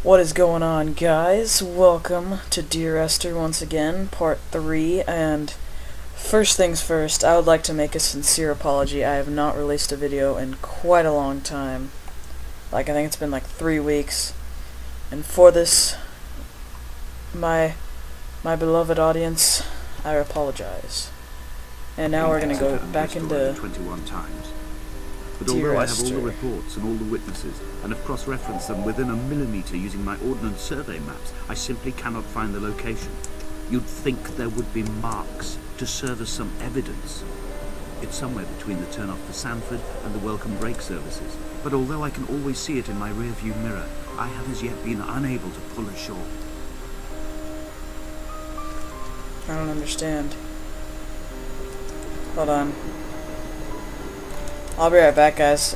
What is going on, guys? Welcome to Dear Esther once again, part 3, and first things first, I would like to make a sincere apology. I have not released a video in quite a long time. I think it's been like 3 weeks, and for this, my beloved audience, I apologize. And now we're gonna go back into 21 times. But Dear although I have all Esther. the reports and all the witnesses, and have cross-referenced them within a millimetre using my ordnance survey maps, I simply cannot find the location. You'd think there would be marks to serve as some evidence. It's somewhere between the turn-off for Sanford and the welcome brake services. But although I can always see it in my rear-view mirror, I have as yet been unable to pull ashore. I don't understand. Hold on. I'll be right back, guys.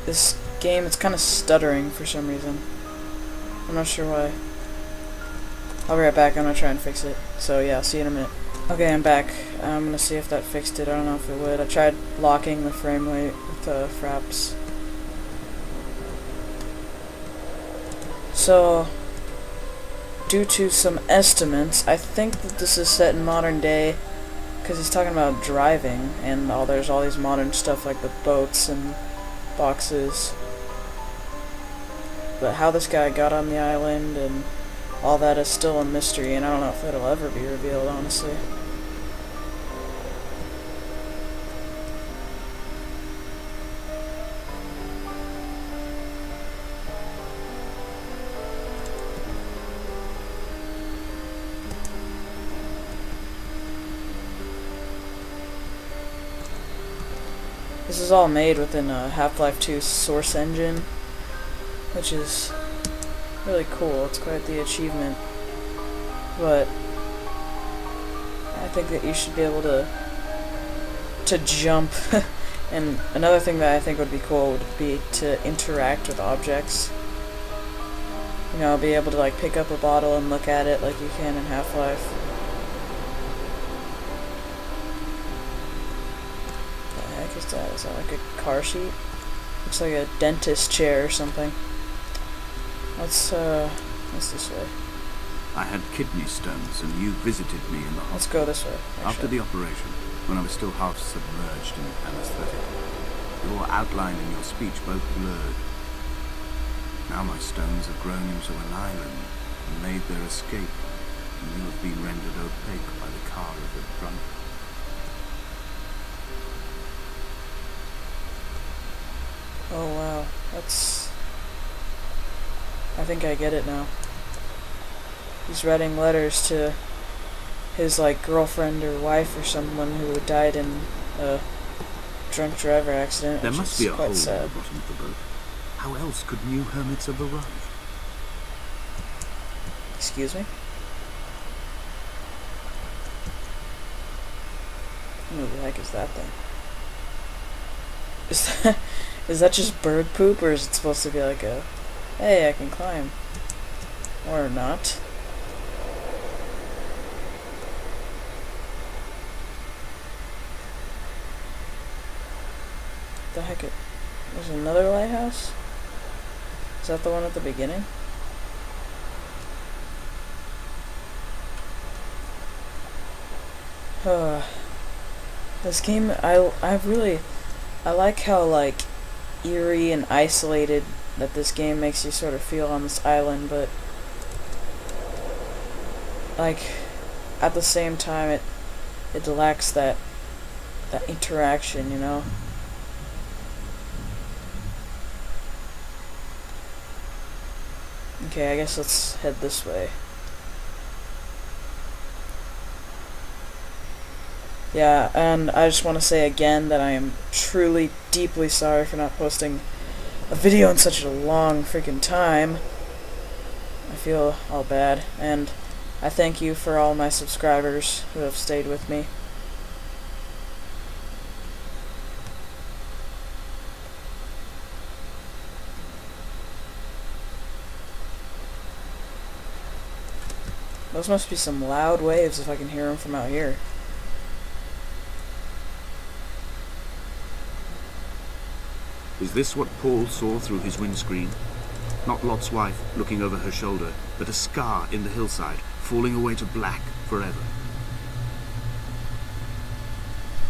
This game, it's kind of stuttering for some reason. I'm not sure why. I'll be right back. I'm gonna try and fix it. So yeah, see you in a minute. Okay, I'm back. I'm gonna see if that fixed it. I don't know if it would. I tried locking the frame rate with the fraps. So, due to some estimates, I think that this is set in modern day. Because he's talking about driving, and there's all these modern stuff like the boats and boxes. But how this guy got on the island and all that is still a mystery, and I don't know if it'll ever be revealed, honestly. This is all made within a Half-Life 2 source engine, which is really cool. It's quite the achievement. But I think that you should be able to jump. And another thing that I think would be cool would be to interact with objects. You know, be able to like pick up a bottle and look at it like you can in Half-Life. Is that like a car seat? Looks like a dentist chair or something. What's this way? I had kidney stones, and you visited me in the hospital. Let's go this way. After the operation, when I was still half submerged in anesthetic, your outline and your speech both blurred. Now my stones have grown into an island and made their escape, and you have been rendered opaque by the car of the drunk. Oh wow, I think I get it now. He's writing letters to his like girlfriend or wife or someone who died in a drunk driver accident. There must be a hole at sad. the bottom of the boat. How else could new hermits have arrived? Excuse me? Who the heck is that thing? Is that just bird poop, or is it supposed to be like a, hey, I can climb? Or not? The heck there's another lighthouse? Is that the one at the beginning? This game, I like how like eerie and isolated that this game makes you sort of feel on this island, but like at the same time it lacks that interaction, you know? Okay, I guess let's head this way. Yeah, and I just want to say again that I am truly, deeply sorry for not posting a video in such a long freaking time. I feel all bad, and I thank you for all my subscribers who have stayed with me. Those must be some loud waves if I can hear them from out here. Is this what Paul saw through his windscreen? Not Lot's wife looking over her shoulder, but a scar in the hillside, falling away to black forever.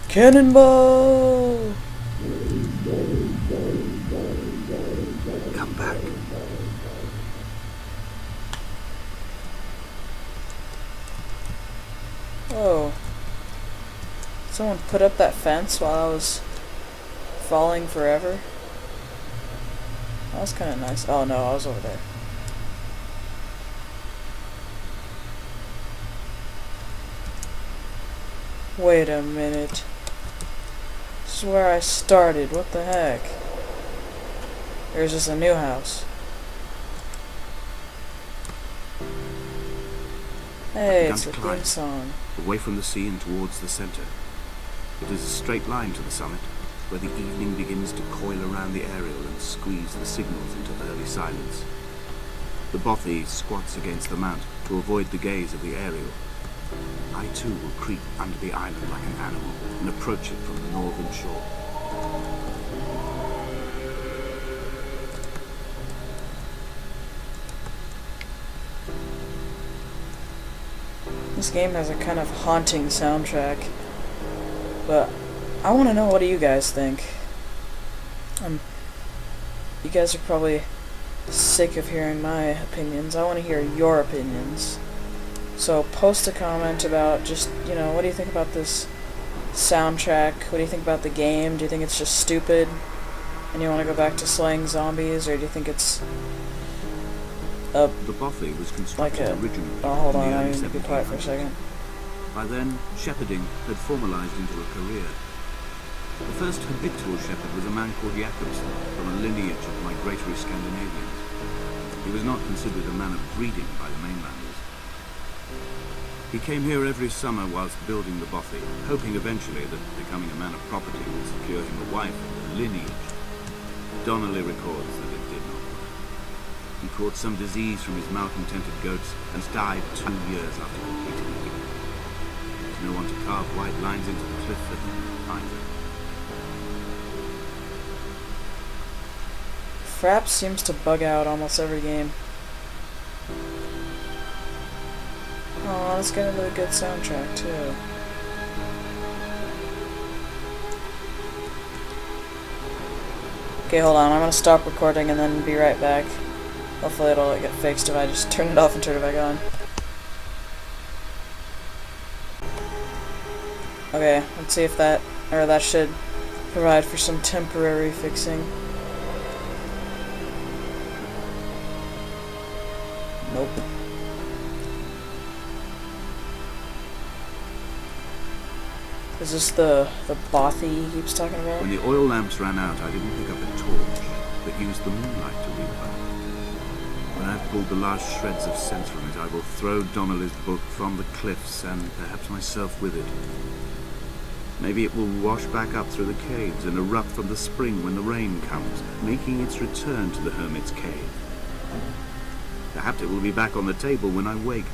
Cannonball! Come back. Oh. Someone put up that fence while I was falling forever? That was kind of nice. Oh no, I was over there. Wait a minute. This is where I started. What the heck? There's just a new house. Hey, it's a theme song. Away from the sea and towards the center. It is a straight line to the summit, where the evening begins to coil around the aerial and squeeze the signals into early silence. The bothy squats against the mount to avoid the gaze of the aerial. I too will creep under the island like an animal and approach it from the northern shore. This game has a kind of haunting soundtrack, but I want to know, what do you guys think? You guys are probably sick of hearing my opinions. I want to hear your opinions. So post a comment about just, what do you think about this soundtrack? What do you think about the game? Do you think it's just stupid and you want to go back to slaying zombies, or do you think it's the bothy was constructed originally. Oh, hold in the on, I early need to be quiet for a 1700s. second. By then, shepherding had formalized into a career. The first habitual shepherd was a man called Jakobsen, from a lineage of migratory Scandinavians. He was not considered a man of breeding by the mainlanders. He came here every summer whilst building the bothy, hoping eventually that becoming a man of property would secure him a wife and a lineage. Donnelly records that it did not work. He caught some disease from his malcontented goats and died 2 years after completing it. There was no one to carve white lines into the cliff for him either. Fraps seems to bug out almost every game. Oh, it's got a really good soundtrack too. Okay, hold on. I'm gonna stop recording and then be right back. Hopefully it'll get fixed if I just turn it off and turn it back on. Okay, let's see if that should provide for some temporary fixing. Nope. Is this the bothy he keeps talking about? When the oil lamps ran out, I didn't pick up a torch, but used the moonlight to read about it. When I've pulled the last shreds of sense from it, I will throw Donnelly's book from the cliffs, and perhaps myself with it. Maybe it will wash back up through the caves and erupt from the spring when the rain comes, making its return to the hermit's cave. Perhaps it will be back on the table when I wake.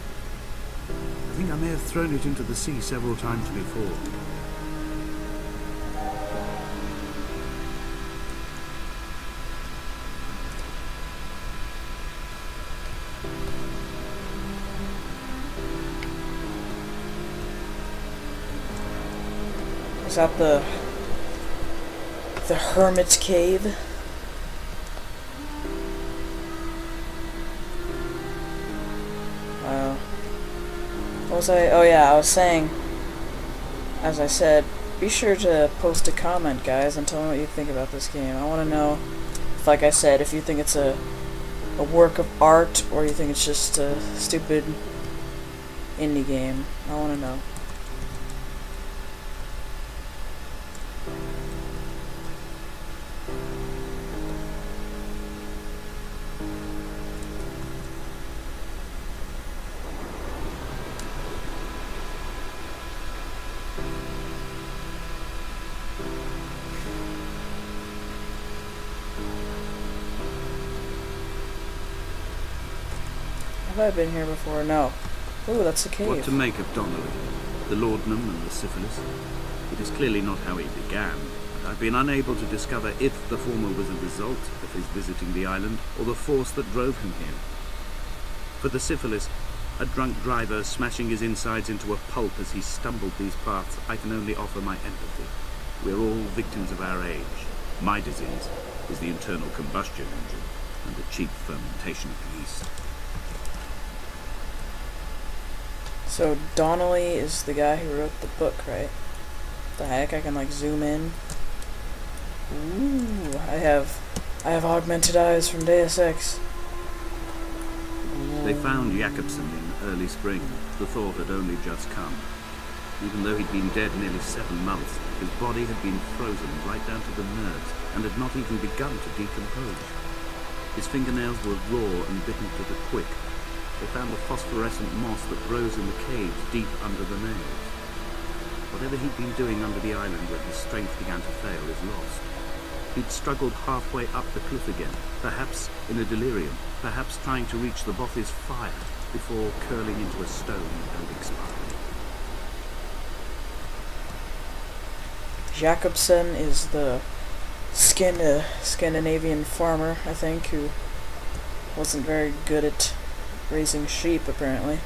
I think I may have thrown it into the sea several times before. Is that the hermit's cave? What was I? Oh yeah, I was saying, as I said, be sure to post a comment, guys, and tell me what you think about this game. I want to know, if, like I said, if you think it's a work of art, or you think it's just a stupid indie game. I want to know. Have I been here before? No. Ooh, that's a cave. What to make of Donnelly, the laudanum and the syphilis? It is clearly not how he began, and I've been unable to discover if the former was a result of his visiting the island or the force that drove him here. For the syphilis, a drunk driver smashing his insides into a pulp as he stumbled these paths, I can only offer my empathy. We're all victims of our age. My disease is the internal combustion engine and the cheap fermentation of yeast. So Donnelly is the guy who wrote the book, right? The heck, I can like zoom in. Ooh, I have augmented eyes from Deus Ex. They found Jakobsen in early spring. The thaw had only just come. Even though he'd been dead nearly 7 months, his body had been frozen right down to the nerves and had not even begun to decompose. His fingernails were raw and bitten to the quick. They found the phosphorescent moss that grows in the caves deep under the nails. Whatever he'd been doing under the island when his strength began to fail is lost. He'd struggled halfway up the cliff again, perhaps in a delirium, perhaps trying to reach the Bothy's fire before curling into a stone and expiring. Jakobsen is the Scandinavian farmer, I think, who wasn't very good at raising sheep, apparently.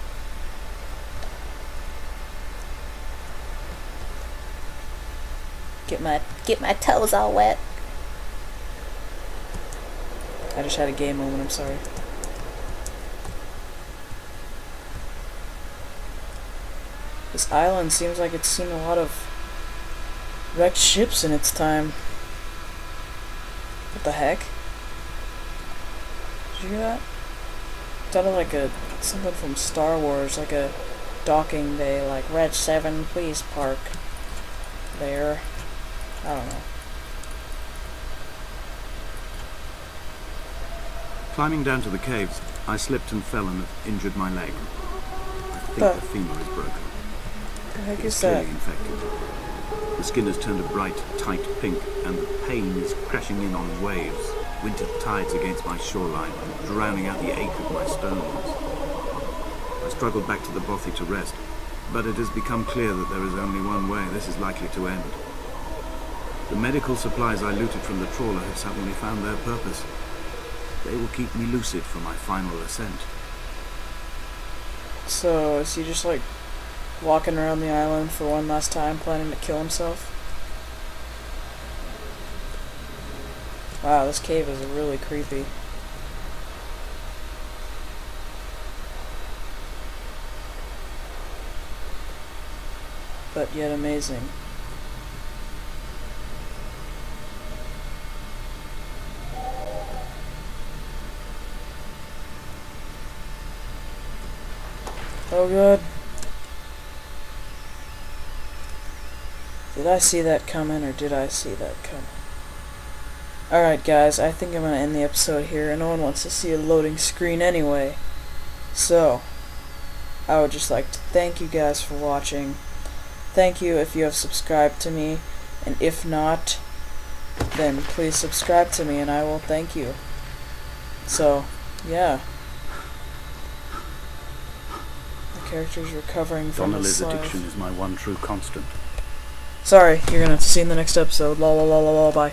Get my toes all wet. I just had a gay moment, I'm sorry. This island seems like it's seen a lot of wrecked ships in its time. What the heck? Did you hear that? It sounded like something from Star Wars, like a docking bay, like Red 7, please park there. I don't know. Climbing down to the caves, I slipped and fell and injured my leg. I think the femur is broken. What the heck It's is that? clearly infected. The skin has turned a bright, tight pink, and the pain is crashing in on waves. Winter tides against my shoreline, drowning out the ache of my stones. I struggled back to the bothy to rest, but it has become clear that there is only one way this is likely to end. The medical supplies I looted from the trawler have suddenly found their purpose. They will keep me lucid for my final ascent. So, is he just like walking around the island for one last time, planning to kill himself? Wow, this cave is really creepy. But yet amazing. Oh god. Did I see that coming, or did I see that coming? Alright guys, I think I'm going to end the episode here. No one wants to see a loading screen anyway. So, I would just like to thank you guys for watching. Thank you if you have subscribed to me, and if not, then please subscribe to me and I will thank you. So, yeah. The character's recovering from his Donnelly's life. addiction is my one true constant. Sorry, you're gonna have to see in the next episode. La la la la la, bye.